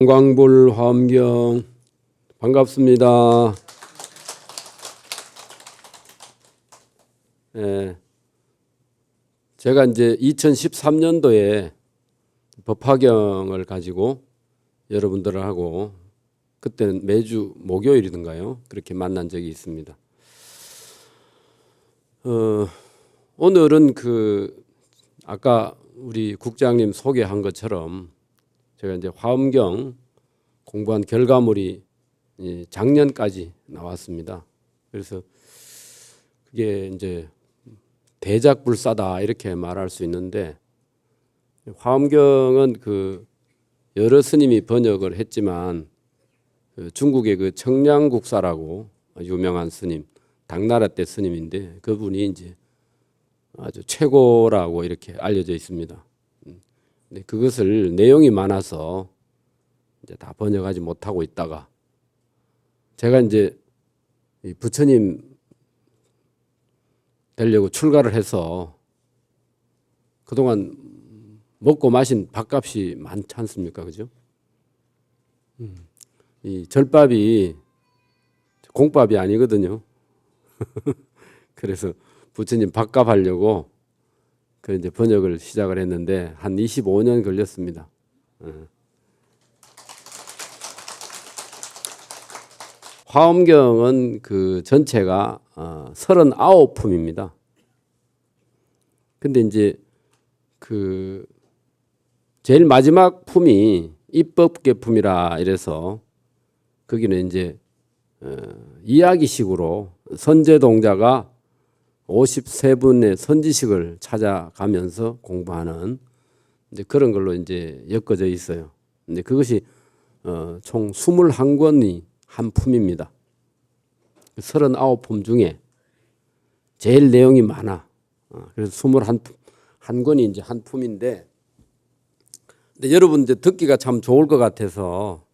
광불 화엄경 반갑습니다. 제가 이제 2013년도에 법화경을 가지고 여러분들하고 그때는 매주 목요일이던가요? 그렇게 만난 적이 있습니다. 오늘은 아까 우리 국장님 소개한 것처럼 제가 이제 화엄경 공부한 결과물이 작년까지 나왔습니다. 그래서 그게 이제 대작불사다 이렇게 말할 수 있는데, 화엄경은 여러 스님이 번역을 했지만 중국의 청량국사라고 유명한 스님, 당나라 때 스님인데 그분이 이제 아주 최고라고 이렇게 알려져 있습니다. 근데 그것을 내용이 많아서 이제 다 번역하지 못하고 있다가 제가 이제 부처님 되려고 출가를 해서 그동안 먹고 마신 밥값이 많지 않습니까? 그죠? 이 절밥이 공밥이 아니거든요. 그래서 부처님 밥값 하려고 이제 번역을 시작을 했는데 한 25년 걸렸습니다. 화엄경은 전체가 39품입니다. 근데 이제 제일 마지막 품이 입법계품이라 이래서 거기는 이제 이야기식으로 선제동자가 53분의 선지식을 찾아가면서 공부하는 이제 그런 걸로 이제 엮어져 있어요. 근데 그것이 총 21권이 한 품입니다. 39품 중에 제일 내용이 많아. 그래서 21권이 이제 한 품인데, 근데 여러분 이제 듣기가 참 좋을 것 같아서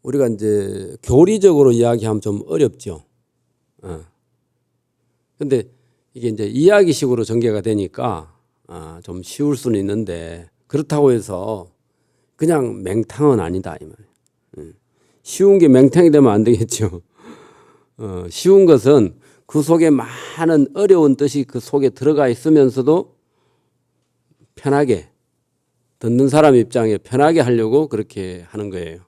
우리가 이제 교리적으로 이야기하면 좀 어렵죠. 근데 이게 이제 이야기식으로 전개가 되니까 좀 쉬울 수는 있는데, 그렇다고 해서 그냥 맹탕은 아니다 이 말이에요. 쉬운 게 맹탕이 되면 안 되겠죠. 쉬운 것은 그 속에 많은 어려운 뜻이 그 속에 들어가 있으면서도 편하게 듣는 사람 입장에 편하게 하려고 그렇게 하는 거예요.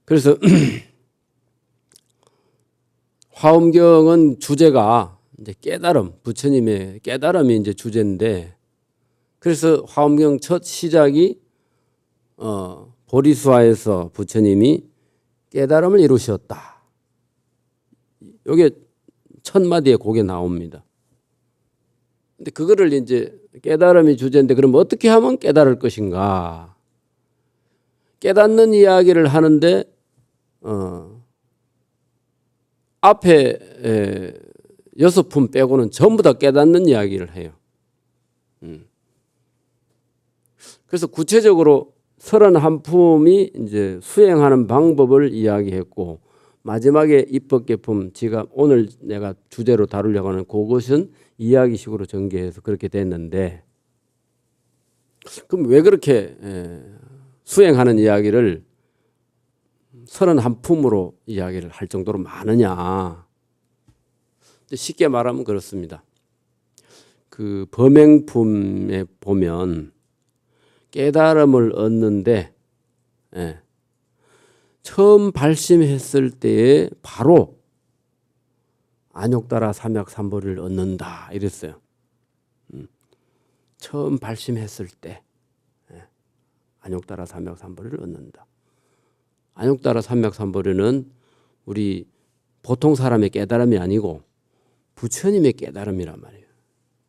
그래서 화엄경은 주제가 이제 깨달음, 부처님의 깨달음이 이제 주제인데, 그래서 화엄경 첫 시작이 보리수화에서 부처님이 깨달음을 이루셨다. 이게 첫 마디에 그게 나옵니다. 근데 그거를 이제 깨달음이 주제인데, 그럼 어떻게 하면 깨달을 것인가? 깨닫는 이야기를 하는데 앞에 6품 빼고는 전부 다 깨닫는 이야기를 해요. 그래서 구체적으로 31품이 이제 수행하는 방법을 이야기했고, 마지막에 입법계품, 지가 오늘 내가 주제로 다루려고 하는 그것은 이야기식으로 전개해서 그렇게 됐는데, 그럼 왜 그렇게 수행하는 이야기를 31품으로 이야기를 할 정도로 많으냐? 쉽게 말하면 그렇습니다. 범행품에 보면 깨달음을 얻는데 처음 발심했을 때에 바로 안욕따라 삼약삼보리를 얻는다 이랬어요. 처음 발심했을 때 안욕따라 삼약삼보리를 얻는다. 안욕따라 삼약삼보리는 우리 보통 사람의 깨달음이 아니고 부처님의 깨달음이란 말이에요.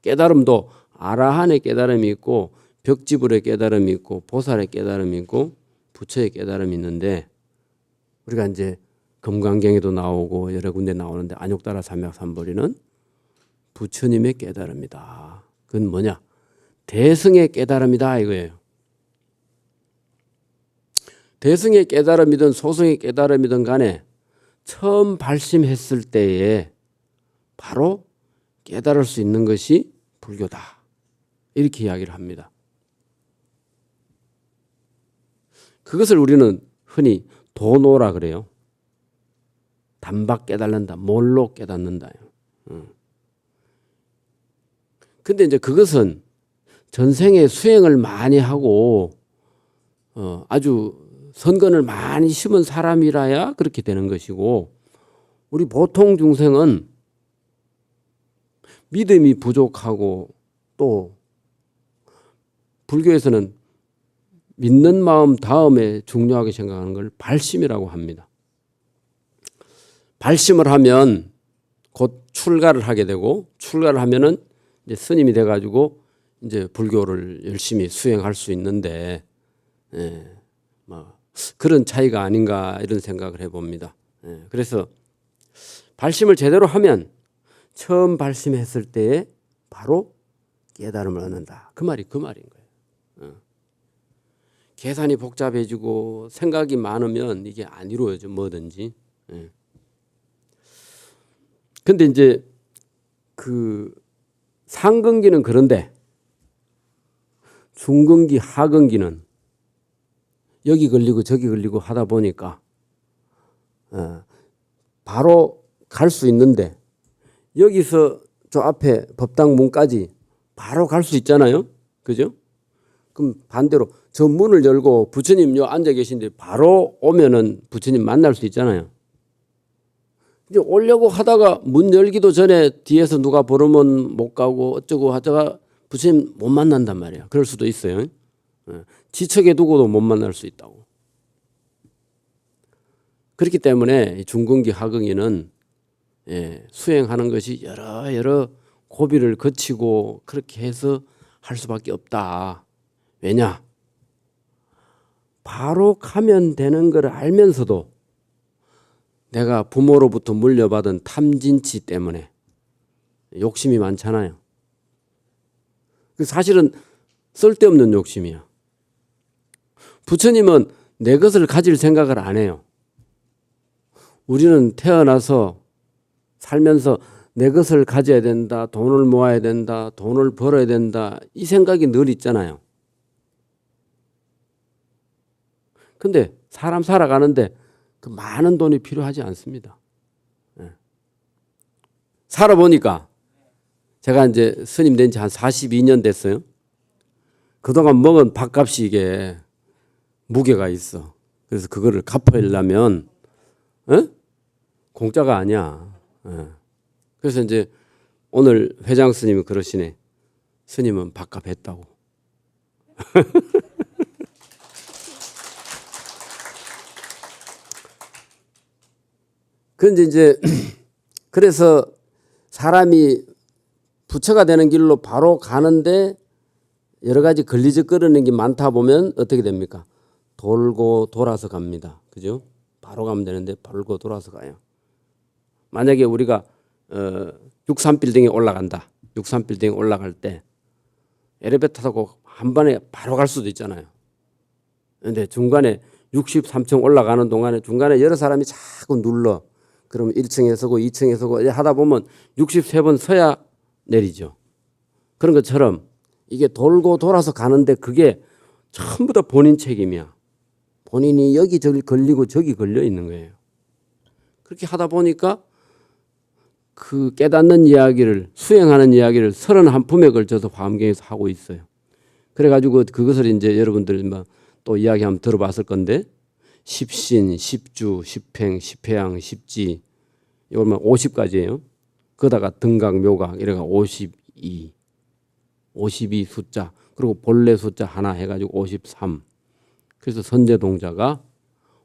깨달음도 아라한의 깨달음이 있고 벽지불의 깨달음이 있고 보살의 깨달음이 있고 부처의 깨달음이 있는데, 우리가 이제 금강경에도 나오고 여러 군데 나오는데 안욕따라 삼약삼보리는 부처님의 깨달음이다. 그건 뭐냐? 대승의 깨달음이다 이거예요. 대승의 깨달음이든 소승의 깨달음이든 간에 처음 발심했을 때에 바로 깨달을 수 있는 것이 불교다. 이렇게 이야기를 합니다. 그것을 우리는 흔히 도노라 그래요. 단박 깨달는다. 뭘로 깨닫는다요. 근데 이제 그것은 전생에 수행을 많이 하고 아주 선건을 많이 심은 사람이라야 그렇게 되는 것이고, 우리 보통 중생은 믿음이 부족하고, 또 불교에서는 믿는 마음 다음에 중요하게 생각하는 걸 발심이라고 합니다. 발심을 하면 곧 출가를 하게 되고, 출가를 하면은 이제 스님이 돼가지고 이제 불교를 열심히 수행할 수 있는데, 뭐 그런 차이가 아닌가 이런 생각을 해봅니다. 그래서 발심을 제대로 하면 처음 발심했을 때에 바로 깨달음을 얻는다. 그 말인 거예요. 계산이 복잡해지고 생각이 많으면 이게 안 이루어져, 뭐든지. 근데 이제 그 상근기는 그런데 중근기, 하근기는 여기 걸리고 저기 걸리고 하다 보니까 바로 갈 수 있는데, 여기서 저 앞에 법당 문까지 바로 갈 수 있잖아요. 그죠? 그럼 반대로 저 문을 열고 부처님 요 앉아 계신데 바로 오면은 부처님 만날 수 있잖아요. 이제 오려고 하다가 문 열기도 전에 뒤에서 누가 부르면 못 가고 어쩌고 하다가 부처님 못 만난단 말이야. 그럴 수도 있어요. 지척에 두고도 못 만날 수 있다고. 그렇기 때문에 중근기, 하근기는 수행하는 것이 여러 고비를 거치고 그렇게 해서 할 수밖에 없다. 왜냐? 바로 가면 되는 걸 알면서도 내가 부모로부터 물려받은 탐진치 때문에 욕심이 많잖아요. 사실은 쓸데없는 욕심이야. 부처님은 내 것을 가질 생각을 안 해요. 우리는 태어나서 살면서 내 것을 가져야 된다, 돈을 모아야 된다, 돈을 벌어야 된다, 이 생각이 늘 있잖아요. 근데 사람 살아가는데 그 많은 돈이 필요하지 않습니다. 살아보니까 제가 이제 스님 된 지 한 42년 됐어요. 그동안 먹은 밥값이 이게 무게가 있어. 그래서 그거를 갚으려면 공짜가 아니야. 그래서 이제 오늘 회장 스님이 그러시네. 스님은 밥값 했다고. 그런데 이제 그래서 사람이 부처가 되는 길로 바로 가는데 여러 가지 걸리적거리는 게 많다 보면 어떻게 됩니까? 돌고 돌아서 갑니다. 그죠? 바로 가면 되는데 돌고 돌아서 가요. 만약에 우리가 63빌딩에 올라간다. 63빌딩에 올라갈 때 엘리베이터 타고 한 번에 바로 갈 수도 있잖아요. 그런데 중간에 63층 올라가는 동안에 중간에 여러 사람이 자꾸 눌러. 그럼 1층에 서고 2층에 서고 하다 보면 63번 서야 내리죠. 그런 것처럼 이게 돌고 돌아서 가는데 그게 전부 다 본인 책임이야. 본인이 여기 저기 걸리고 저기 걸려 있는 거예요. 그렇게 하다 보니까 그 깨닫는 이야기를, 수행하는 이야기를 31품에 걸쳐서 화엄경에서 하고 있어요. 그래가지고 그것을 이제 여러분들 또 이야기 한번 들어봤을 건데, 십신, 십주, 십행, 십회양, 십지, 이거만 50가지예요. 그러다가 등각, 묘각 이래가 52 숫자, 그리고 본래 숫자 하나 해가지고 53. 그래서 선제동자가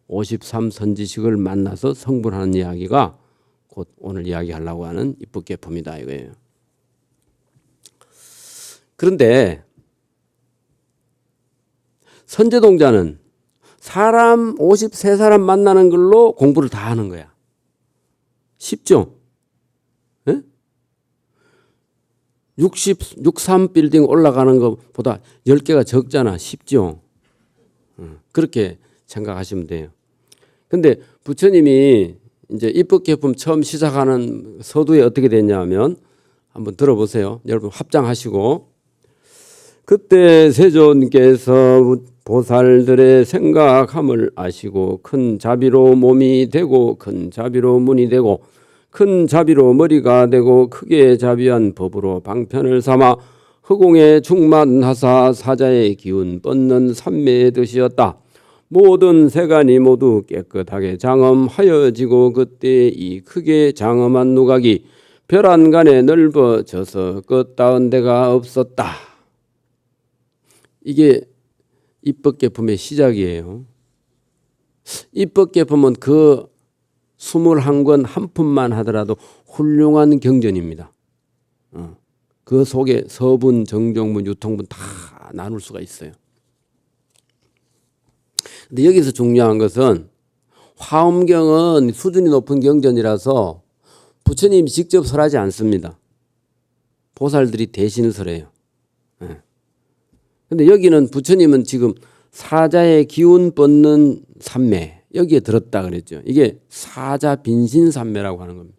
53 선지식을 만나서 성불하는 이야기가 곧 오늘 이야기하려고 하는 입법계품이다 이거예요. 그런데 선제동자는 사람 53사람 만나는 걸로 공부를 다 하는 거야. 쉽죠? 63빌딩 올라가는 것보다 10개가 적잖아. 쉽죠? 그렇게 생각하시면 돼요. 근데 부처님이 이제 입법계품 처음 시작하는 서두에 어떻게 됐냐면 한번 들어보세요. 여러분 합장하시고, 그때 세존께서 보살들의 생각함을 아시고 큰 자비로 몸이 되고 큰 자비로 문이 되고 큰 자비로 머리가 되고 크게 자비한 법으로 방편을 삼아 허공에 충만하사 사자의 기운 뻗는 삼매의 뜻이었다. 모든 세간이 모두 깨끗하게 장엄하여지고 그때 이 크게 장엄한 누각이 별안간에 넓어져서 끝닿은 데가 없었다. 이게 입법계품의 시작이에요. 입법계품은 그 21권 한 품만 하더라도 훌륭한 경전입니다. 그 속에 서분, 정종분, 유통분 다 나눌 수가 있어요. 근데 여기서 중요한 것은 화엄경은 수준이 높은 경전이라서 부처님이 직접 설하지 않습니다. 보살들이 대신 설해요. 근데 여기는 부처님은 지금 사자의 기운 뻗는 삼매 여기에 들었다 그랬죠. 이게 사자 빈신 삼매라고 하는 겁니다.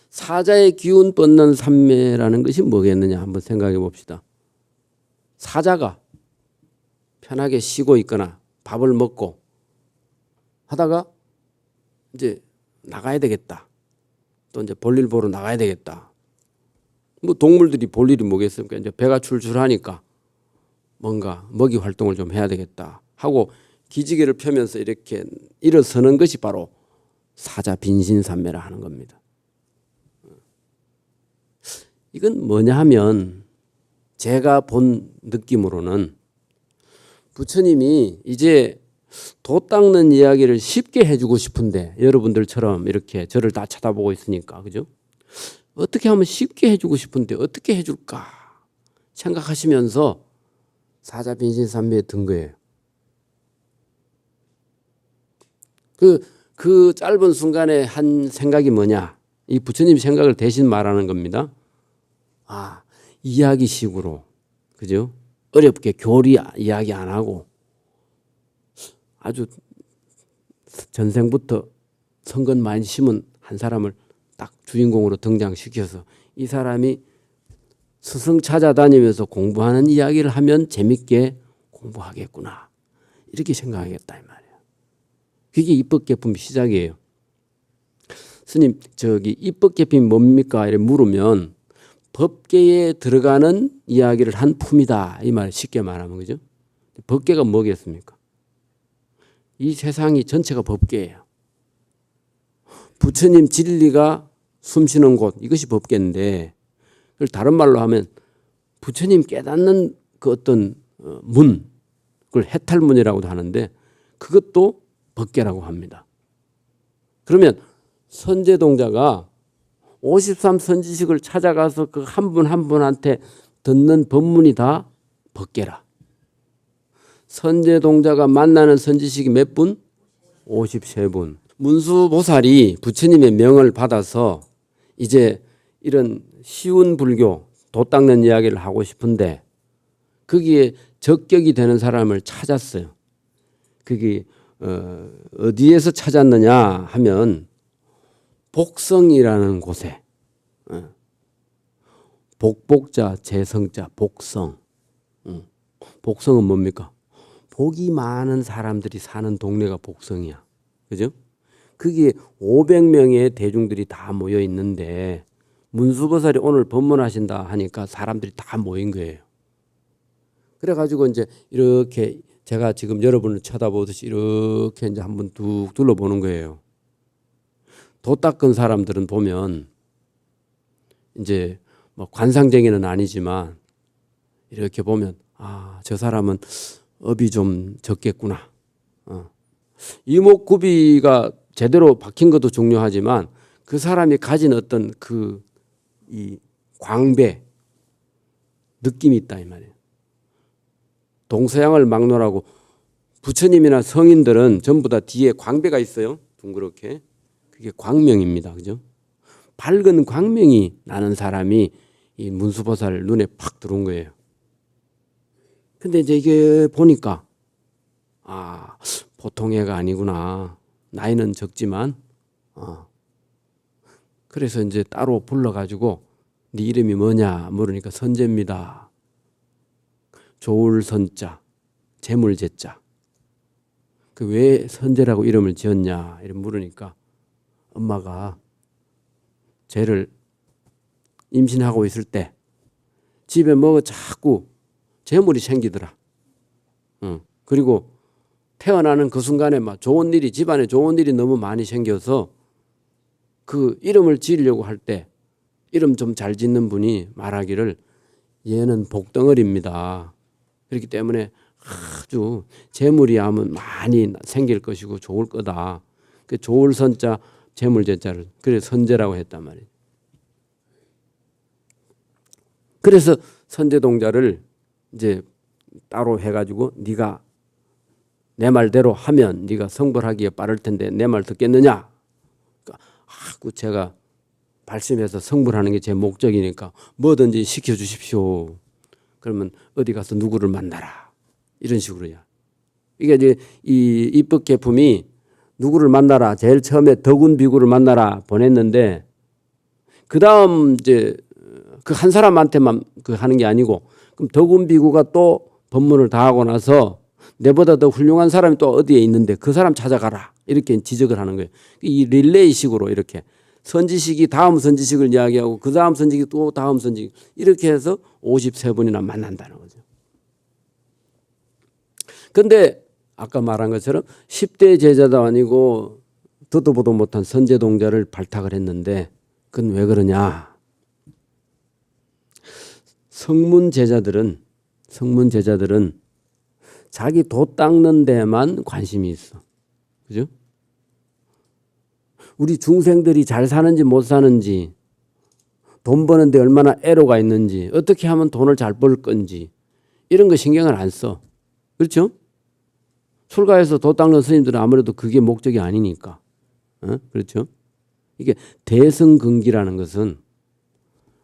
사자의 기운 뻗는 삼매라는 것이 뭐겠느냐 한번 생각해 봅시다. 사자가 편하게 쉬고 있거나 밥을 먹고 하다가 이제 나가야 되겠다. 또 이제 볼일 보러 나가야 되겠다. 뭐 동물들이 볼 일이 뭐겠습니까? 이제 배가 출출하니까 뭔가 먹이 활동을 좀 해야 되겠다 하고 기지개를 펴면서 이렇게 일어서는 것이 바로 사자 빈신삼매라 하는 겁니다. 이건 뭐냐 하면 제가 본 느낌으로는 부처님이 이제 도 닦는 이야기를 쉽게 해주고 싶은데 여러분들처럼 이렇게 저를 다 쳐다보고 있으니까 그죠? 어떻게 하면 쉽게 해주고 싶은데 어떻게 해줄까 생각하시면서 사자 빈신삼매에 든 거예요. 그 짧은 순간에 한 생각이 뭐냐? 이 부처님 생각을 대신 말하는 겁니다. 이야기식으로 그죠? 어렵게 교리 이야기 안 하고 아주 전생부터 성근 많이 심은 한 사람을 딱 주인공으로 등장시켜서 이 사람이 스승 찾아다니면서 공부하는 이야기를 하면 재밌게 공부하겠구나 이렇게 생각하겠다 이 말이에요. 그게 입법계품 시작이에요. 스님 저기 입법계품이 뭡니까? 이렇게 물으면 법계에 들어가는 이야기를 한 품이다 이 말 쉽게 말하면 그죠? 법계가 뭐겠습니까? 이 세상이 전체가 법계예요. 부처님 진리가 숨쉬는 곳 이것이 법계인데 그걸 다른 말로 하면 부처님 깨닫는 그 어떤 문 그걸 해탈문이라고도 하는데 그것도 법계라고 합니다. 그러면 선제동자가 53선지식을 찾아가서 그 한 분 한 분한테 듣는 법문이 다 법계라. 선제동자가 만나는 선지식이 몇 분? 53분. 문수보살이 부처님의 명을 받아서 이제 이런 쉬운 불교, 도 닦는 이야기를 하고 싶은데 거기에 적격이 되는 사람을 찾았어요. 그게 어디에서 찾았느냐 하면 복성이라는 곳에 복복자 재성자 복성. 복성은 뭡니까? 복이 많은 사람들이 사는 동네가 복성이야. 그죠? 거기에 500명의 대중들이 다 모여 있는데 문수보살이 오늘 법문하신다 하니까 사람들이 다 모인 거예요. 그래가지고 이제 이렇게 제가 지금 여러분을 쳐다보듯이 이렇게 이제 한번 툭 둘러보는 거예요. 도 닦은 사람들은 보면 이제 뭐 관상쟁이는 아니지만 이렇게 보면 저 사람은 업이 좀 적겠구나. 이목구비가 제대로 박힌 것도 중요하지만 그 사람이 가진 어떤 이 광배 느낌이 있다 이 말이에요. 동서양을 막론하고 부처님이나 성인들은 전부 다 뒤에 광배가 있어요. 둥그렇게. 그게 광명입니다. 그죠? 밝은 광명이 나는 사람이 이 문수보살 눈에 팍 들어온 거예요. 근데 이제 이게 보니까 보통 애가 아니구나. 나이는 적지만 그래서 이제 따로 불러가지고 네 이름이 뭐냐 물으니까 선재입니다. 좋을 선자, 재물 재자. 그 왜 선재라고 이름을 지었냐 이렇게 물으니까 엄마가 쟤를 임신하고 있을 때 집에 뭐가 자꾸 재물이 생기더라. 그리고 태어나는 그 순간에 막 좋은 일이 집안에 좋은 일이 너무 많이 생겨서 그 이름을 지으려고 할 때 이름 좀 잘 짓는 분이 말하기를 얘는 복덩어리입니다. 그렇기 때문에 아주 재물이 하면 많이 생길 것이고 좋을 거다. 그 좋을 선자 재물 재자를 그래서 선재라고 했단 말이에요. 그래서 선재 동자를 이제 따로 해가지고 네가 내 말대로 하면 네가 성불하기에 빠를 텐데 내 말 듣겠느냐? 그러니까 제가 발심해서 성불하는 게 제 목적이니까 뭐든지 시켜주십시오. 그러면 어디 가서 누구를 만나라 이런 식으로야. 이게 이제 이 입법 계품이 누구를 만나라 제일 처음에 덕운 비구를 만나라 보냈는데 그 다음 이제 그 한 사람한테만 그 하는 게 아니고 그럼 덕운 비구가 또 법문을 다 하고 나서 내보다 더 훌륭한 사람이 또 어디에 있는데 그 사람 찾아가라 이렇게 지적을 하는 거예요. 이 릴레이식으로 이렇게 선지식이 다음 선지식을 이야기하고 그 다음 선지식이 또 다음 선지식 이렇게 해서 53번이나 만난다는 거죠. 그런데 아까 말한 것처럼 10대 제자도 아니고 듣도 보도 못한 선제동자를 발탁을 했는데 그건 왜 그러냐. 성문 제자들은 자기 도 닦는 데만 관심이 있어. 그죠? 우리 중생들이 잘 사는지 못 사는지, 돈 버는데 얼마나 애로가 있는지, 어떻게 하면 돈을 잘 벌 건지 이런 거 신경을 안 써. 그렇죠? 출가해서 도 닦는 스님들은 아무래도 그게 목적이 아니니까. 그렇죠? 이게 대승근기라는 것은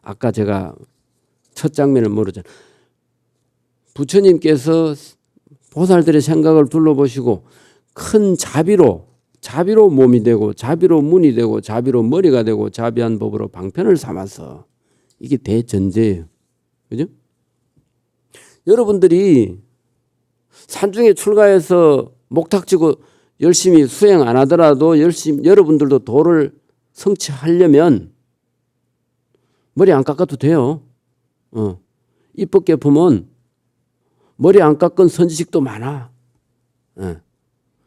아까 제가 첫 장면을 모르잖아요. 부처님께서 보살들의 생각을 둘러보시고 큰 자비로 몸이 되고 자비로 문이 되고 자비로 머리가 되고 자비한 법으로 방편을 삼아서 이게 대전제예요. 그죠? 여러분들이 산중에 출가해서 목탁지고 열심히 수행 안 하더라도 여러분들도 도를 성취하려면 머리 안 깎아도 돼요. 입법계품은 머리 안 깎은 선지식도 많아.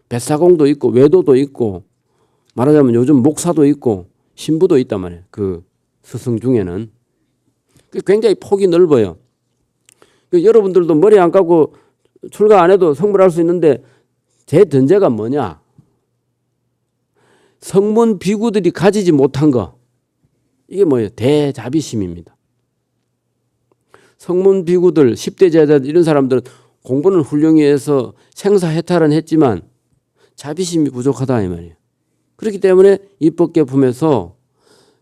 뱃사공도 있고 외도도 있고 말하자면 요즘 목사도 있고 신부도 있단 말이에요. 그 스승 중에는. 굉장히 폭이 넓어요. 여러분들도 머리 안 깎고 출가 안 해도 성불할 수 있는데 제 전제가 뭐냐. 성문 비구들이 가지지 못한 거. 이게 뭐예요? 대자비심입니다. 성문 비구들, 10대 제자들 이런 사람들은 공부는 훌륭히 해서 생사해탈은 했지만 자비심이 부족하다 이 말이에요. 그렇기 때문에 입법계품에서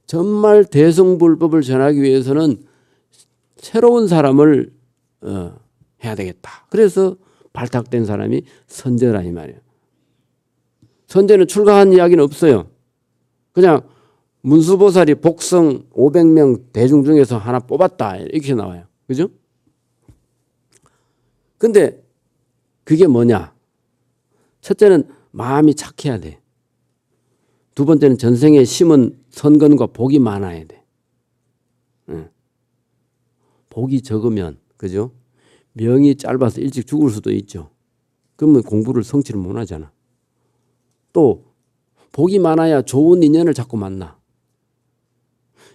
정말 대승불법을 전하기 위해서는 새로운 사람을 해야 되겠다. 그래서 발탁된 사람이 선제라 이 말이에요. 선제는 출가한 이야기는 없어요. 그냥 문수보살이 복성 500명 대중 중에서 하나 뽑았다 이렇게 나와요. 그죠? 근데 그게 뭐냐? 첫째는 마음이 착해야 돼. 두 번째는 전생에 심은 선건과 복이 많아야 돼. 복이 적으면 그죠? 명이 짧아서 일찍 죽을 수도 있죠. 그러면 공부를 성취를 못 하잖아. 또 복이 많아야 좋은 인연을 자꾸 만나.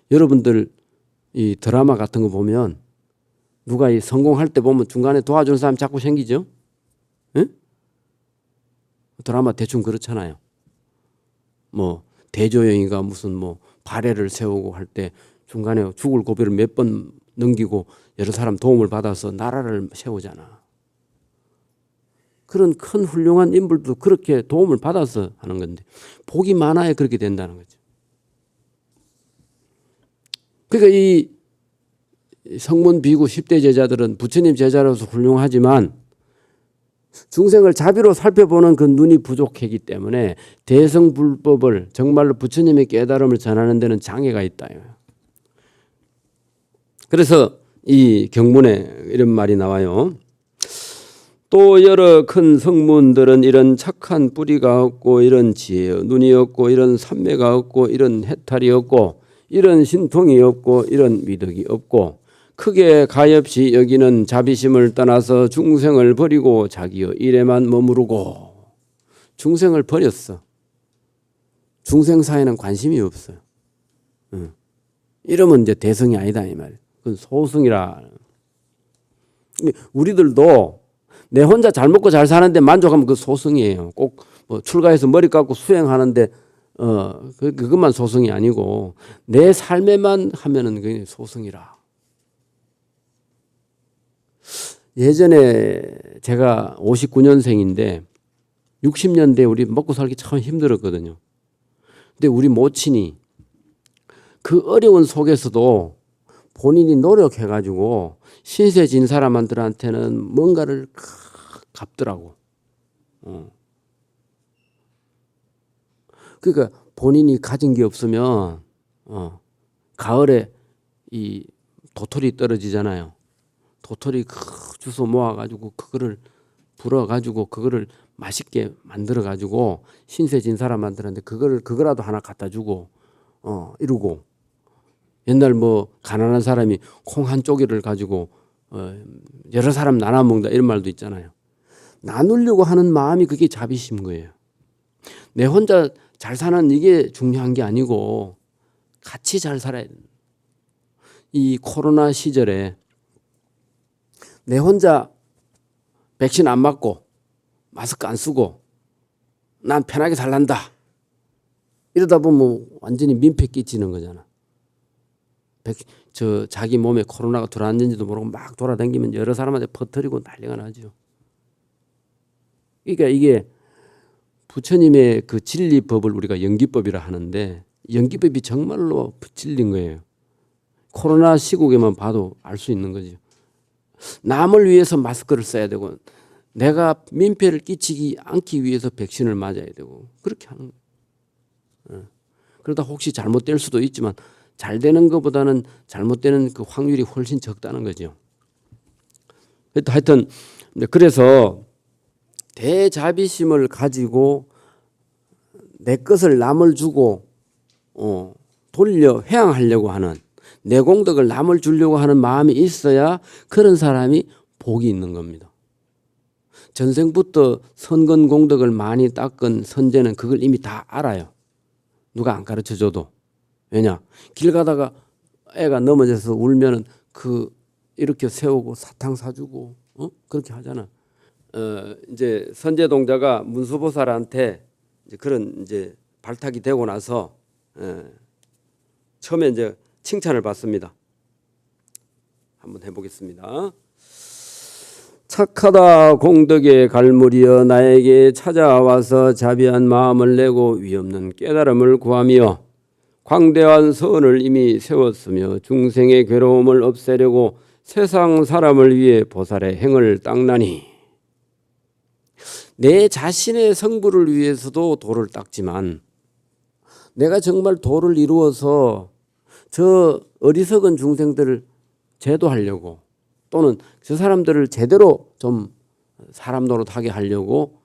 여러분들 이 드라마 같은 거 보면 누가 이 성공할 때 보면 중간에 도와주는 사람 자꾸 생기죠? 응? 드라마 대충 그렇잖아요. 뭐 대조영이가 무슨 뭐 발해를 세우고 할 때 중간에 죽을 고비를 몇 번 넘기고 여러 사람 도움을 받아서 나라를 세우잖아. 그런 큰 훌륭한 인물도 그렇게 도움을 받아서 하는 건데 복이 많아야 그렇게 된다는 거죠. 그러니까 이 성문 비구 10대 제자들은 부처님 제자로서 훌륭하지만 중생을 자비로 살펴보는 그 눈이 부족하기 때문에 대승불법을 정말로 부처님의 깨달음을 전하는 데는 장애가 있다. 그래서 이 경문에 이런 말이 나와요. 또 여러 큰 성문들은 이런 착한 뿌리가 없고 이런 지혜의 눈이 없고 이런 삼매가 없고 이런 해탈이 없고 이런 신통이 없고 이런 미덕이 없고 크게 가엾이 여기는 자비심을 떠나서 중생을 버리고 자기의 일에만 머무르고. 중생을 버렸어. 중생 사회는 관심이 없어요. 이러면 이제 대성이 아니다 이 말이에요. 그건 소승이라. 우리들도 내 혼자 잘 먹고 잘 사는데 만족하면 그 소승이에요. 꼭 뭐 출가해서 머리 깎고 수행하는데 그것만 소승이 아니고 내 삶에만 하면은 그게 소승이라. 예전에 제가 59년생인데 60년대에 우리 먹고 살기 참 힘들었거든요. 근데 우리 모친이 그 어려운 속에서도 본인이 노력해가지고 신세 진 사람들한테는 뭔가를 갚더라고. 그러니까 본인이 가진 게 없으면 가을에 이 도토리 떨어지잖아요. 도토리 주워 모아가지고 그거를 불어가지고 그거를 맛있게 만들어가지고 신세 진 사람한테 그거라도 하나 갖다 주고 이러고. 옛날 뭐 가난한 사람이 콩 한 쪼개를 가지고 여러 사람 나눠 먹는다 이런 말도 있잖아요. 나누려고 하는 마음이 그게 자비심 거예요. 내 혼자 잘 사는 이게 중요한 게 아니고 같이 잘 살아야 된다. 이 코로나 시절에 내 혼자 백신 안 맞고 마스크 안 쓰고 난 편하게 살란다. 이러다 보면 완전히 민폐 끼치는 거잖아. 자기 몸에 코로나가 들어왔는지도 모르고 막 돌아다니면 여러 사람한테 퍼뜨리고 난리가 나죠. 그러니까 이게 부처님의 그 진리법을 우리가 연기법이라 하는데 연기법이 정말로 진리인 거예요. 코로나 시국에만 봐도 알 수 있는 거죠. 남을 위해서 마스크를 써야 되고 내가 민폐를 끼치지 않기 위해서 백신을 맞아야 되고 그렇게 하는 거예요. 그러다 혹시 잘못될 수도 있지만 잘 되는 것보다는 잘못되는 그 확률이 훨씬 적다는 거죠. 하여튼 그래서 대자비심을 가지고 내 것을 남을 주고 돌려 회항하려고 하는 내 공덕을 남을 주려고 하는 마음이 있어야 그런 사람이 복이 있는 겁니다. 전생부터 선건 공덕을 많이 닦은 선제는 그걸 이미 다 알아요. 누가 안 가르쳐줘도. 왜냐? 길 가다가 애가 넘어져서 울면은 이렇게 세우고 사탕 사주고 그렇게 하잖아. 이제 선제동자가 문수보살한테 이제 그런 이제 발탁이 되고 나서 처음에 이제 칭찬을 받습니다. 한번 해보겠습니다. 착하다 공덕의 갈무리여 나에게 찾아와서 자비한 마음을 내고 위없는 깨달음을 구하며 광대한 선을 이미 세웠으며 중생의 괴로움을 없애려고 세상 사람을 위해 보살의 행을 닦나니. 내 자신의 성부를 위해서도 도를 닦지만 내가 정말 도를 이루어서 저 어리석은 중생들을 제도하려고 또는 저 사람들을 제대로 좀 사람 노릇하게 하려고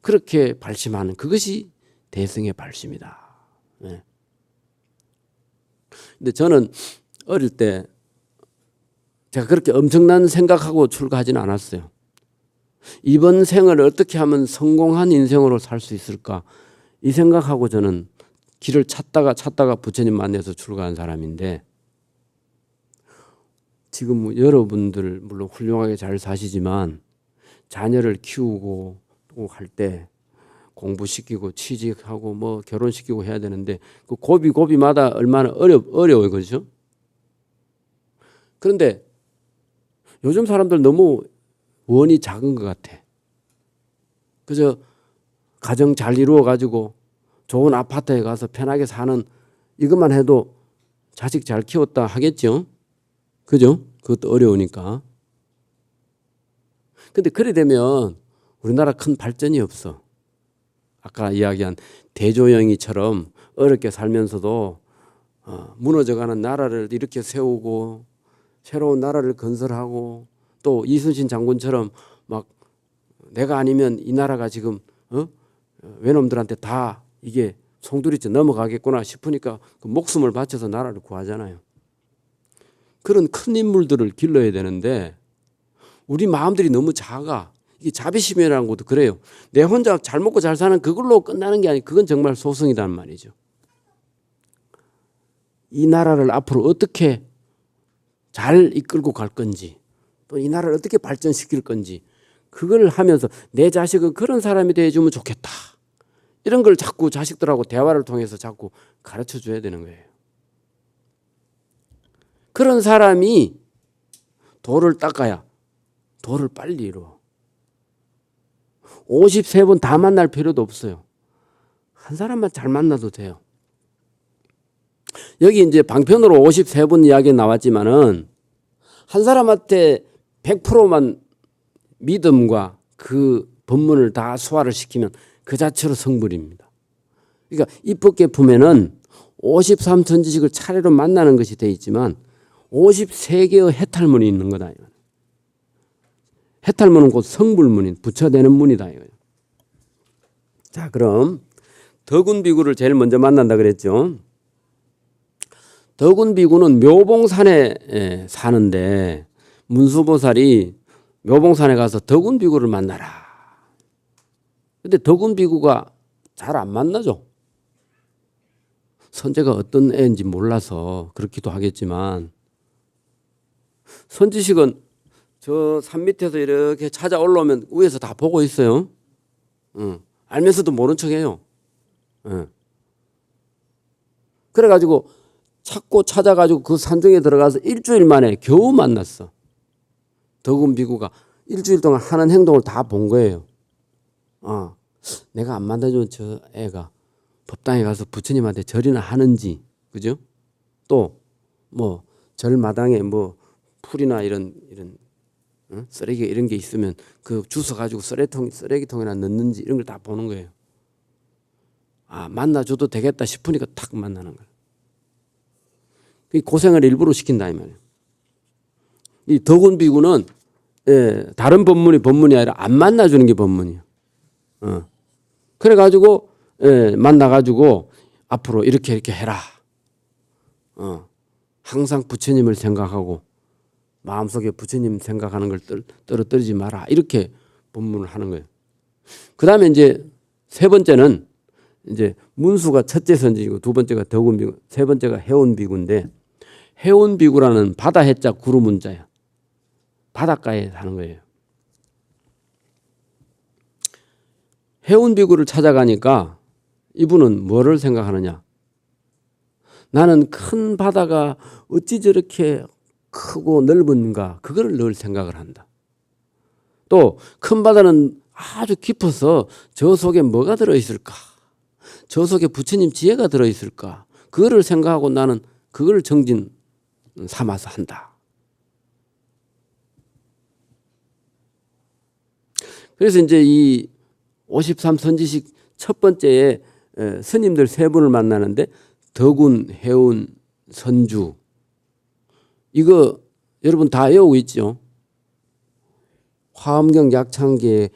그렇게 발심하는 그것이 대승의 발심이다. 네. 근데 저는 어릴 때 제가 그렇게 엄청난 생각하고 출가하지는 않았어요. 이번 생을 어떻게 하면 성공한 인생으로 살 수 있을까 이 생각하고 저는 길을 찾다가 부처님 만나서 출가한 사람인데 지금 여러분들 물론 훌륭하게 잘 사시지만 자녀를 키우고 또 할 때 공부시키고 취직하고 뭐 결혼시키고 해야 되는데 그 고비마다 얼마나 어려워요. 그렇죠? 그런데 요즘 사람들 너무 원이 작은 것 같아. 그저 가정 잘 이루어 가지고 좋은 아파트에 가서 편하게 사는 이것만 해도 자식 잘 키웠다 하겠죠. 그죠? 그것도 어려우니까. 근데 그래 되면 우리나라 큰 발전이 없어. 아까 이야기한 대조영이처럼 어렵게 살면서도 무너져가는 나라를 이렇게 세우고 새로운 나라를 건설하고 또 이순신 장군처럼 막 내가 아니면 이 나라가 지금 외놈들한테 다 이게 송두리째 넘어가겠구나 싶으니까 그 목숨을 바쳐서 나라를 구하잖아요. 그런 큰 인물들을 길러야 되는데 우리 마음들이 너무 작아. 이게 자비심이라는 것도 그래요. 내 혼자 잘 먹고 잘 사는 그걸로 끝나는 게 아니고 그건 정말 소승이란 말이죠. 이 나라를 앞으로 어떻게 잘 이끌고 갈 건지 또 이 나라를 어떻게 발전시킬 건지 그걸 하면서 내 자식은 그런 사람이 되어주면 좋겠다. 이런 걸 자꾸 자식들하고 대화를 통해서 자꾸 가르쳐 줘야 되는 거예요. 그런 사람이 도를 닦아야 도를 빨리 이루어. 53번 다 만날 필요도 없어요. 한 사람만 잘 만나도 돼요. 여기 이제 방편으로 53번 이야기 나왔지만은 한 사람한테 100%만 믿음과 그 법문을 다 소화를 시키면 그 자체로 성불입니다. 그러니까 입법계품에는 53천지식을 차례로 만나는 것이 되어 있지만 53개의 해탈문이 있는 거다. 해탈문은 곧 성불문인 부처되는 문이다. 자, 그럼 덕운비구를 제일 먼저 만난다 그랬죠. 덕운비구는 묘봉산에 사는데 문수보살이 묘봉산에 가서 덕운비구를 만나라. 근데 덕운비구가 잘 안 만나죠. 선제가 어떤 애인지 몰라서 그렇기도 하겠지만 선지식은 저 산 밑에서 이렇게 찾아 올라오면 위에서 다 보고 있어요. 알면서도 모른 척해요. 그래가지고 찾고 찾아가지고 그 산중에 들어가서 일주일 만에 겨우 만났어. 덕운비구가 일주일 동안 하는 행동을 다 본 거예요. 내가 안 만나준 저 애가 법당에 가서 부처님한테 절이나 하는지, 그죠? 또 뭐 절마당에 뭐 풀이나 이런 쓰레기 이런 게 있으면 그 주워 가지고 쓰레기통에나 넣는지 이런 걸 다 보는 거예요. 만나줘도 되겠다 싶으니까 탁 만나는 거예요. 고생을 일부러 시킨다 이 말이에요. 이 덕운비구는 다른 법문이 아니라 안 만나주는 게 법문이에요. 그래가지고 만나가지고 앞으로 이렇게 해라. 항상 부처님을 생각하고 마음속에 부처님 생각하는 걸 떨어뜨리지 마라. 이렇게 법문을 하는 거예요. 그 다음에 이제 세 번째는 이제 문수가 첫째 선지이고 두 번째가 덕운비구, 세 번째가 해운비구인데 해운비구라는 바다 해자 구름 문자야. 바닷가에 사는 거예요. 해운비구를 찾아가니까 이분은 뭐를 생각하느냐. 나는 큰 바다가 어찌 저렇게 크고 넓은가 그걸 늘 생각을 한다. 또 큰 바다는 아주 깊어서 저 속에 뭐가 들어있을까. 저 속에 부처님 지혜가 들어있을까. 그거를 생각하고 나는 그걸 정진 삼아서 한다. 그래서 이제 이 53선지식 첫 번째에 스님들 세 분을 만나는데 덕운, 해운, 선주 이거 여러분 다 외우고 있죠. 화엄경 약창기에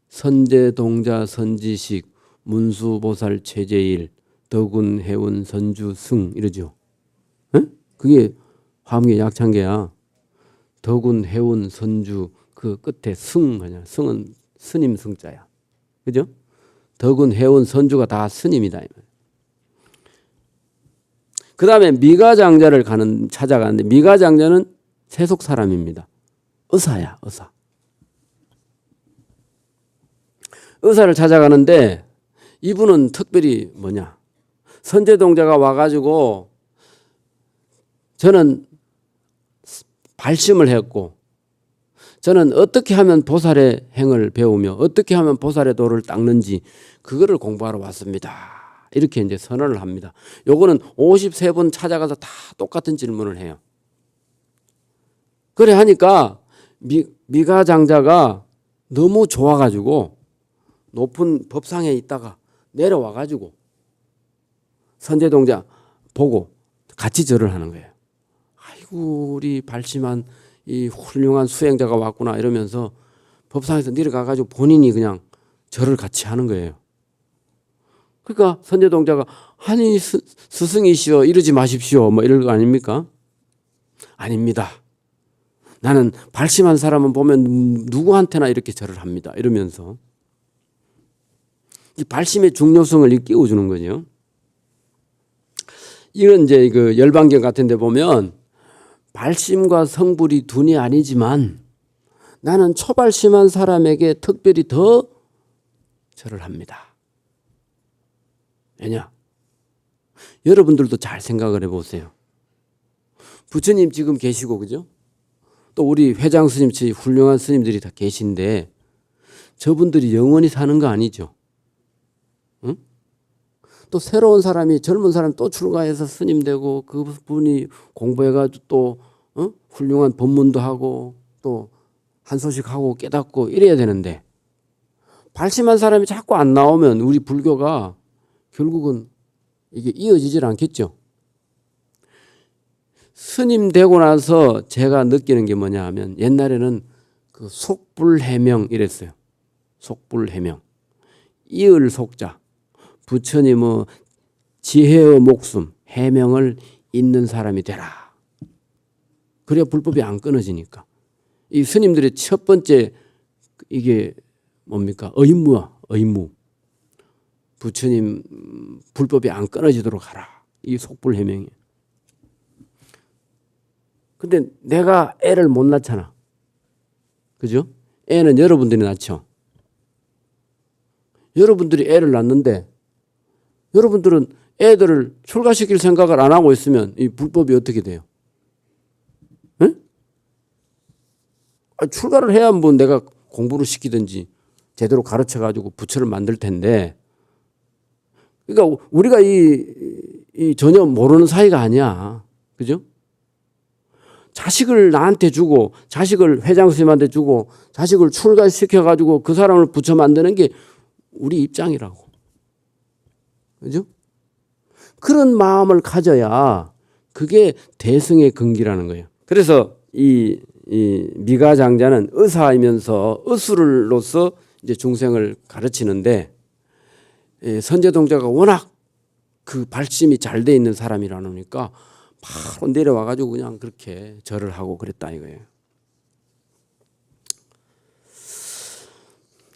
선제, 동자, 선지식, 문수보살, 최제일, 덕운, 해운, 선주, 승 이러죠. 그게 화엄경 약창기야. 덕운, 해운, 선주 그 끝에 승 하냐. 승은 스님 승자야. 그죠? 덕운, 해운, 선주가 다 스님이다. 그 다음에 미가장자를 찾아가는데 미가장자는 세속 사람입니다. 의사야, 의사. 의사를 찾아가는데 이분은 특별히 뭐냐. 선제동자가 와가지고 저는 발심을 했고 저는 어떻게 하면 보살의 행을 배우며 어떻게 하면 보살의 도를 닦는지 그거를 공부하러 왔습니다. 이렇게 이제 선언을 합니다. 요거는 53번 찾아가서 다 똑같은 질문을 해요. 그래 하니까 미가장자가 너무 좋아가지고 높은 법상에 있다가 내려와가지고 선제동자 보고 같이 절을 하는 거예요. 아이고 우리 발심한 이 훌륭한 수행자가 왔구나 이러면서 법상에서 내려가가지고 본인이 그냥 절을 같이 하는 거예요. 그러니까 선제동자가 아니 스승이시여 이러지 마십시오 뭐 이럴 거 아닙니까? 아닙니다. 나는 발심한 사람은 보면 누구한테나 이렇게 절을 합니다. 이러면서 이 발심의 중요성을 끼워주는 거죠. 이건 이제 그 열반경 같은 데 보면 발심과 성불이 둔이 아니지만 나는 초발심한 사람에게 특별히 더 절을 합니다. 왜냐? 여러분들도 잘 생각을 해보세요. 부처님 지금 계시고 그죠? 또 우리 회장 스님처럼 훌륭한 스님들이 다 계신데 저분들이 영원히 사는 거 아니죠? 응? 또 새로운 사람이 젊은 사람 또 출가해서 스님 되고 그분이 공부해가지고 또 훌륭한 법문도 하고 또 한 소식 하고 깨닫고 이래야 되는데 발심한 사람이 자꾸 안 나오면 우리 불교가 결국은 이게 이어지질 않겠죠. 스님 되고 나서 제가 느끼는 게 뭐냐 하면 옛날에는 그 속불해명 이랬어요. 속불해명. 이을 속자. 부처님의 지혜의 목숨, 해명을 잇는 사람이 되라. 그래야 불법이 안 끊어지니까. 이 스님들의 첫 번째 이게 뭡니까? 의무. 부처님 불법이 안 끊어지도록 하라. 이 속불해명이에요. 근데 내가 애를 못 낳잖아. 그죠? 애는 여러분들이 낳죠. 여러분들이 애를 낳는데 여러분들은 애들을 출가시킬 생각을 안 하고 있으면 이 불법이 어떻게 돼요? 응? 출가를 해야 뭐 내가 공부를 시키든지 제대로 가르쳐가지고 부처를 만들 텐데 그러니까 우리가 이 전혀 모르는 사이가 아니야. 그죠? 자식을 나한테 주고 자식을 회장 스님한테 주고 자식을 출가시켜가지고 그 사람을 부처 만드는 게 우리 입장이라고. 그죠? 그런 마음을 가져야 그게 대승의 근기라는 거예요. 그래서 이 미가장자는 의사이면서 의술로서 이제 중생을 가르치는데 선제동자가 워낙 그 발심이 잘 돼 있는 사람이라니까 바로 내려와가지고 그냥 그렇게 절을 하고 그랬다 이거예요.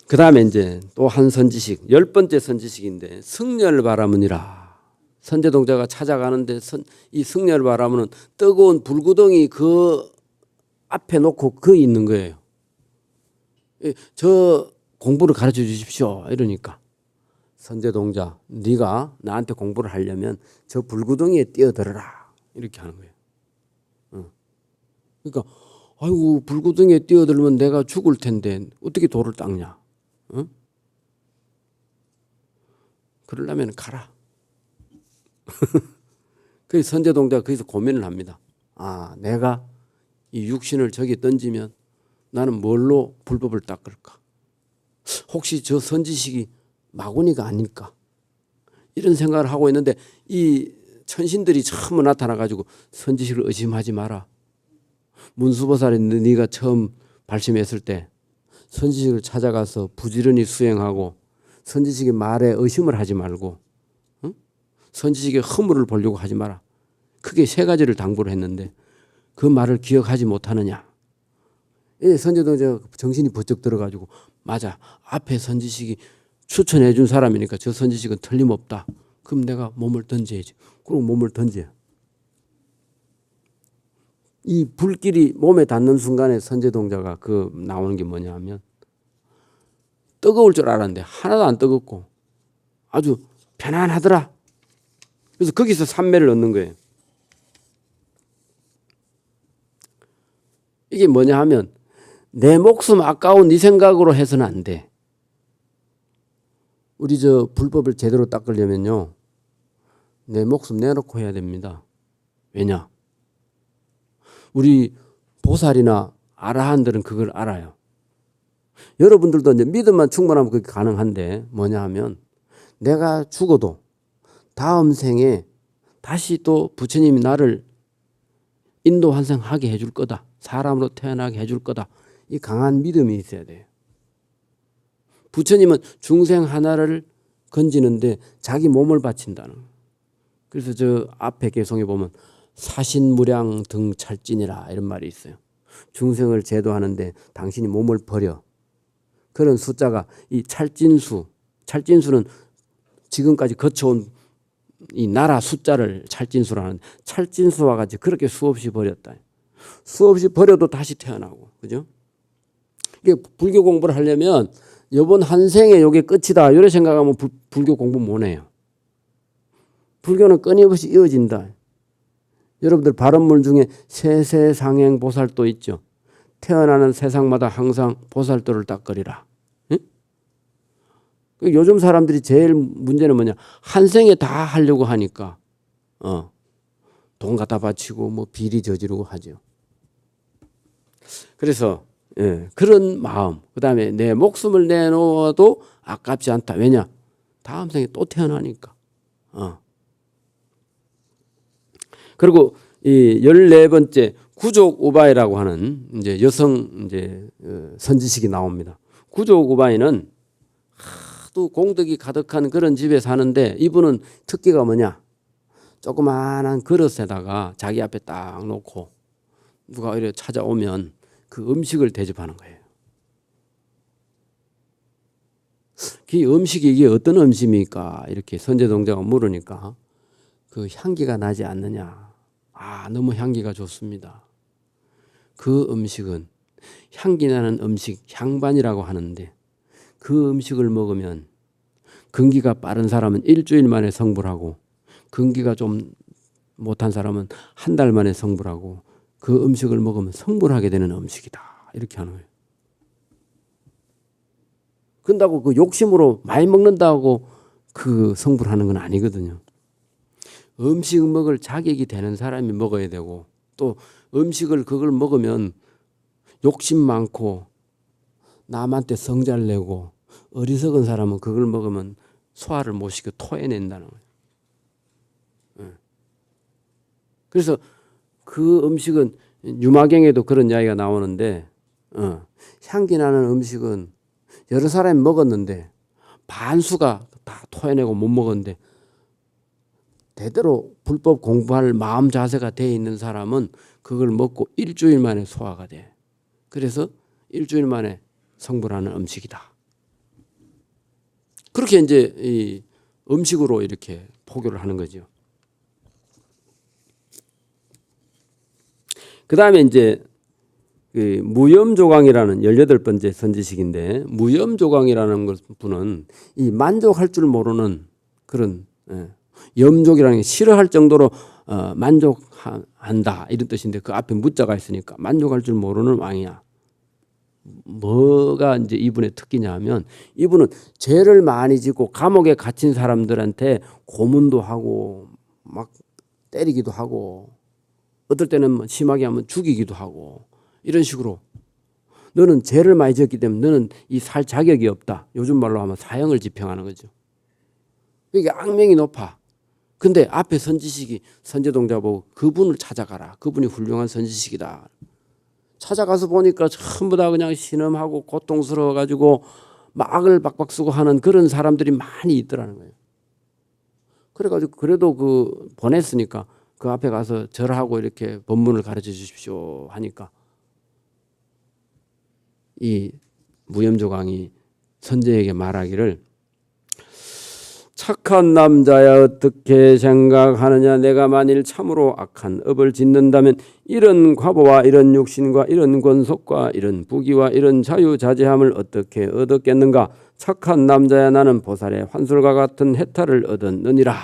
그 다음에 이제 또 한 선지식, 10번째 선지식인데 승려를 바라무니라. 선제동자가 찾아가는데 이 승려를 바라무는 뜨거운 불구덩이 그 앞에 놓고 그 있는 거예요. 저 공부를 가르쳐 주십시오 이러니까 선제동자 네가 나한테 공부를 하려면 저 불구덩이에 뛰어들어라 이렇게 하는 거예요. 그러니까 아이고 불구덩이에 뛰어들면 내가 죽을 텐데 어떻게 돌을 닦냐? 그러려면 가라. 그래서 선제동자가 거기서 고민을 합니다. 아, 내가 이 육신을 저기 던지면 나는 뭘로 불법을 닦을까? 혹시 저 선지식이 마구니가 아닐까? 이런 생각을 하고 있는데 이 천신들이 처음 나타나가지고 선지식을 의심하지 마라. 문수보살이 네가 처음 발심했을 때 선지식을 찾아가서 부지런히 수행하고 선지식의 말에 의심을 하지 말고 선지식의 허물을 보려고 하지 마라. 크게 세 가지를 당부를 했는데 그 말을 기억하지 못하느냐. 선제동자가 정신이 번쩍 들어가지고 맞아. 앞에 선지식이 추천해 준 사람이니까 저 선지식은 틀림없다. 그럼 내가 몸을 던져야지. 그리고 몸을 던져. 이 불길이 몸에 닿는 순간에 선제동자가 그 나오는 게 뭐냐 하면 뜨거울 줄 알았는데 하나도 안 뜨겁고 아주 편안하더라. 그래서 거기서 삼매를 얻는 거예요. 이게 뭐냐 하면 내 목숨 아까운 네 생각으로 해서는 안 돼. 우리 저 불법을 제대로 닦으려면요. 내 목숨 내놓고 해야 됩니다. 왜냐? 우리 보살이나 아라한들은 그걸 알아요. 여러분들도 이제 믿음만 충분하면 그게 가능한데 뭐냐 하면 내가 죽어도 다음 생에 다시 또 부처님이 나를 인도 환생하게 해줄 거다. 사람으로 태어나게 해줄 거다. 이 강한 믿음이 있어야 돼요. 부처님은 중생 하나를 건지는데 자기 몸을 바친다는 거예요. 그래서 저 앞에 개성에 보면 사신무량 등 찰진이라 이런 말이 있어요. 중생을 제도하는데 당신이 몸을 버려. 그런 숫자가 이 찰진수는 지금까지 거쳐온 이 나라 숫자를 찰진수라는, 찰진수와 같이 그렇게 수없이 버렸다. 수없이 버려도 다시 태어나고, 그죠? 이게 불교 공부를 하려면 이번 한 생에 이게 끝이다 이렇게 생각하면 불교 공부 못 해요. 불교는 끊임없이 이어진다. 여러분들 발언문 중에 세세상행 보살도 있죠. 태어나는 세상마다 항상 보살도를 닦으리라. 응? 요즘 사람들이 제일 문제는 뭐냐, 한 생에 다 하려고 하니까 돈 갖다 바치고 뭐 비리 저지르고 하죠. 그래서 그런 마음, 그 다음에 내 목숨을 내놓아도 아깝지 않다. 왜냐? 다음 생에 또 태어나니까. 그리고 이 14번째 구족 우바이라고 하는 이제 여성 이제 선지식이 나옵니다. 구족 우바이는 하도 공덕이 가득한 그런 집에 사는데 이분은 특기가 뭐냐? 조그마한 그릇에다가 자기 앞에 딱 놓고 누가 이렇게 찾아오면 그 음식을 대접하는 거예요. 그 음식이 이게 어떤 음식입니까? 이렇게 선제동자가 물으니까 그 향기가 나지 않느냐. 너무 향기가 좋습니다. 그 음식은 향기 나는 음식, 향반이라고 하는데 그 음식을 먹으면 근기가 빠른 사람은 일주일 만에 성불하고 근기가 좀 못한 사람은 한 달 만에 성불하고 그 음식을 먹으면 성불하게 되는 음식이다. 이렇게 하는 거예요. 그런다고 그 욕심으로 많이 먹는다고 그 성불하는 건 아니거든요. 음식 먹을 자격이 되는 사람이 먹어야 되고 또 음식을 그걸 먹으면 욕심 많고 남한테 성잘 내고 어리석은 사람은 그걸 먹으면 소화를 못 시켜 토해낸다는 거예요. 그래서 그 음식은 유마경에도 그런 이야기가 나오는데 향기 나는 음식은 여러 사람이 먹었는데 반수가 다 토해내고 못 먹었는데 대대로 불법 공부할 마음 자세가 돼 있는 사람은 그걸 먹고 일주일 만에 소화가 돼. 그래서 일주일 만에 성불하는 음식이다. 그렇게 이제 이 음식으로 이렇게 포교를 하는 거죠. 그 다음에 이제 그 무염조강이라는 18번째 선지식인데 무염조강이라는 분은 이 만족할 줄 모르는 그런 염족이라는 게 싫어할 정도로 만족한다 이런 뜻인데 그 앞에 무자가 있으니까 만족할 줄 모르는 왕이야. 뭐가 이제 이분의 특기냐 하면 이분은 죄를 많이 짓고 감옥에 갇힌 사람들한테 고문도 하고 막 때리기도 하고 어떨 때는 심하게 하면 죽이기도 하고 이런 식으로 너는 죄를 많이 지었기 때문에 너는 이 살 자격이 없다. 요즘 말로 하면 사형을 집행하는 거죠. 이게 악명이 높아. 근데 앞에 선지식이 선제동자 보고 그분을 찾아가라. 그분이 훌륭한 선지식이다. 찾아가서 보니까 전부 다 그냥 신음하고 고통스러워가지고 막을 박박 쓰고 하는 그런 사람들이 많이 있더라는 거예요. 그래가지고 그래도 그 보냈으니까 그 앞에 가서 절하고 이렇게 법문을 가르쳐 주십시오 하니까 이 무염조강이 선제에게 말하기를 착한 남자야 어떻게 생각하느냐. 내가 만일 참으로 악한 업을 짓는다면 이런 과보와 이런 육신과 이런 권속과 이런 부귀와 이런 자유자재함을 어떻게 얻었겠는가. 착한 남자야 나는 보살의 환술과 같은 해탈을 얻었느니라.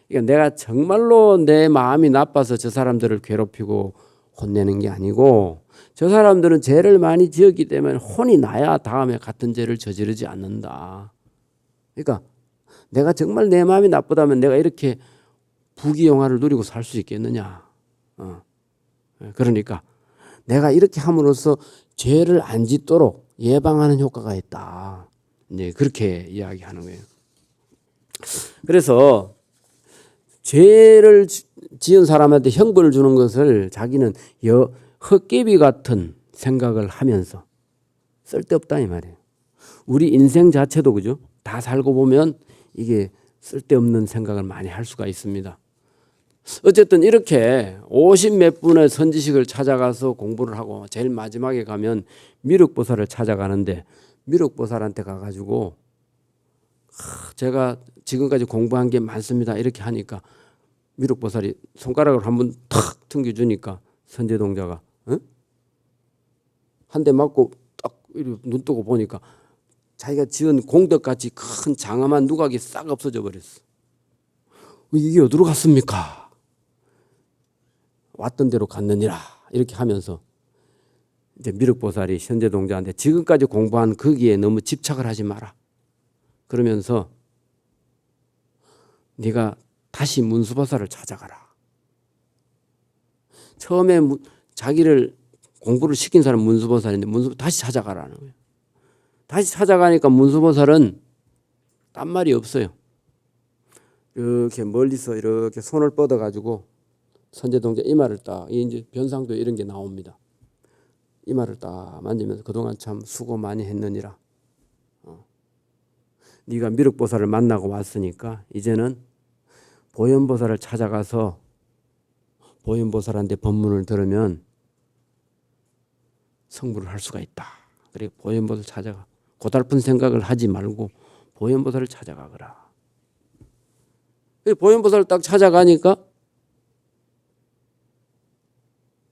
그러니까 내가 정말로 내 마음이 나빠서 저 사람들을 괴롭히고 혼내는 게 아니고 저 사람들은 죄를 많이 지었기 때문에 혼이 나야 다음에 같은 죄를 저지르지 않는다. 그러니까 내가 정말 내 마음이 나쁘다면 내가 이렇게 부귀영화를 누리고 살 수 있겠느냐. 그러니까 내가 이렇게 함으로써 죄를 안 짓도록 예방하는 효과가 있다. 이제 그렇게 이야기하는 거예요. 그래서 죄를 지은 사람한테 형벌을 주는 것을 자기는 헛개비 같은 생각을 하면서 쓸데없다 이 말이에요. 우리 인생 자체도 그죠? 다 살고 보면 이게 쓸데없는 생각을 많이 할 수가 있습니다. 어쨌든 이렇게 50몇 분의 선지식을 찾아가서 공부를 하고 제일 마지막에 가면 미륵보살을 찾아가는데 미륵보살한테 가가지고 제가 지금까지 공부한 게 많습니다 이렇게 하니까 미륵보살이 손가락을 한번 탁 튕겨주니까 선제동자가 한 대 맞고 딱 눈 뜨고 보니까 자기가 지은 공덕같이 큰 장엄한 누각이 싹 없어져 버렸어. 이게 어디로 갔습니까? 왔던 대로 갔느니라 이렇게 하면서 이제 미륵보살이 선제동자한테 지금까지 공부한 거기에 너무 집착을 하지 마라. 그러면서 네가 다시 문수보살을 찾아가라. 처음에 자기를 공부를 시킨 사람 문수보살인데 다시 찾아가라는 거예요. 다시 찾아가니까 문수보살은 딴 말이 없어요. 이렇게 멀리서 이렇게 손을 뻗어 가지고 선제동자 이마를 딱 이제 변상도 이런 게 나옵니다. 이마를 딱 만지면서 그동안 참 수고 많이 했느니라. 네가 미륵보살을 만나고 왔으니까 이제는 보현보살을 찾아가서 보현보살한테 법문을 들으면 성불을 할 수가 있다. 그리고 보현보살 찾아가. 고달픈 생각을 하지 말고 보현보살을 찾아가거라. 보현보살을 딱 찾아가니까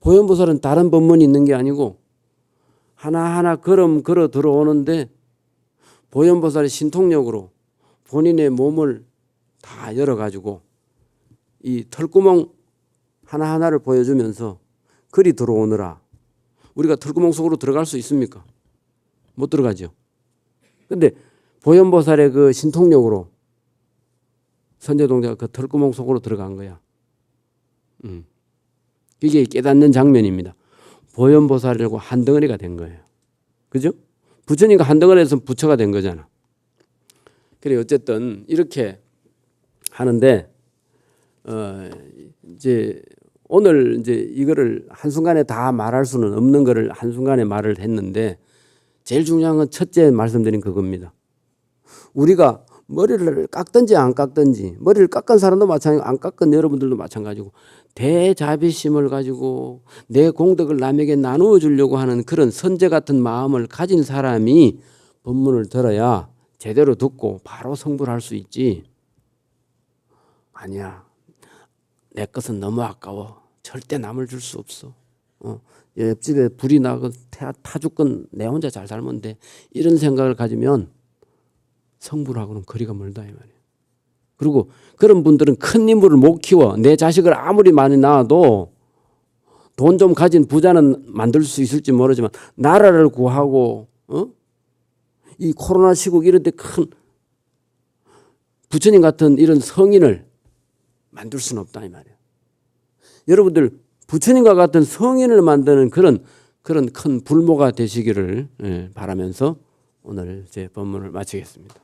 보현보살은 다른 법문이 있는 게 아니고 하나하나 걸음 걸어 들어오는데 보현보살의 신통력으로 본인의 몸을 다 열어가지고 이 털구멍 하나하나를 보여주면서 글이 들어오느라 우리가 털구멍 속으로 들어갈 수 있습니까? 못 들어가죠. 근데 보현보살의 그 신통력으로 선제동자가 그 털구멍 속으로 들어간 거야. 이게 깨닫는 장면입니다. 보현보살이라고 한 덩어리가 된 거예요. 그죠? 부처님과 한 덩어리에서 부처가 된 거잖아. 그래 어쨌든 이렇게 하는데 이제 오늘 이제 이거를 한순간에 다 말할 수는 없는 거를 한순간에 말을 했는데 제일 중요한 건 첫째 말씀드린 그겁니다. 우리가 머리를 깎든지 안 깎든지 머리를 깎은 사람도 마찬가지고 안 깎은 여러분들도 마찬가지고 대자비심을 가지고 내 공덕을 남에게 나누어 주려고 하는 그런 선제 같은 마음을 가진 사람이 법문을 들어야 제대로 듣고 바로 성불할 수 있지. 아니야. 내 것은 너무 아까워. 절대 남을 줄 수 없어. 옆집에 불이 나고 타 죽건 내 혼자 잘 살면 돼. 이런 생각을 가지면 성불하고는 거리가 멀다 이 말이에요. 그리고 그런 분들은 큰 인물을 못 키워. 내 자식을 아무리 많이 낳아도 돈 좀 가진 부자는 만들 수 있을지 모르지만 나라를 구하고 이 코로나 시국 이런 데 큰 부처님 같은 이런 성인을 만들 수는 없다 이 말이에요. 여러분들 부처님과 같은 성인을 만드는 그런 큰 불모가 되시기를 바라면서 오늘 제 법문을 마치겠습니다.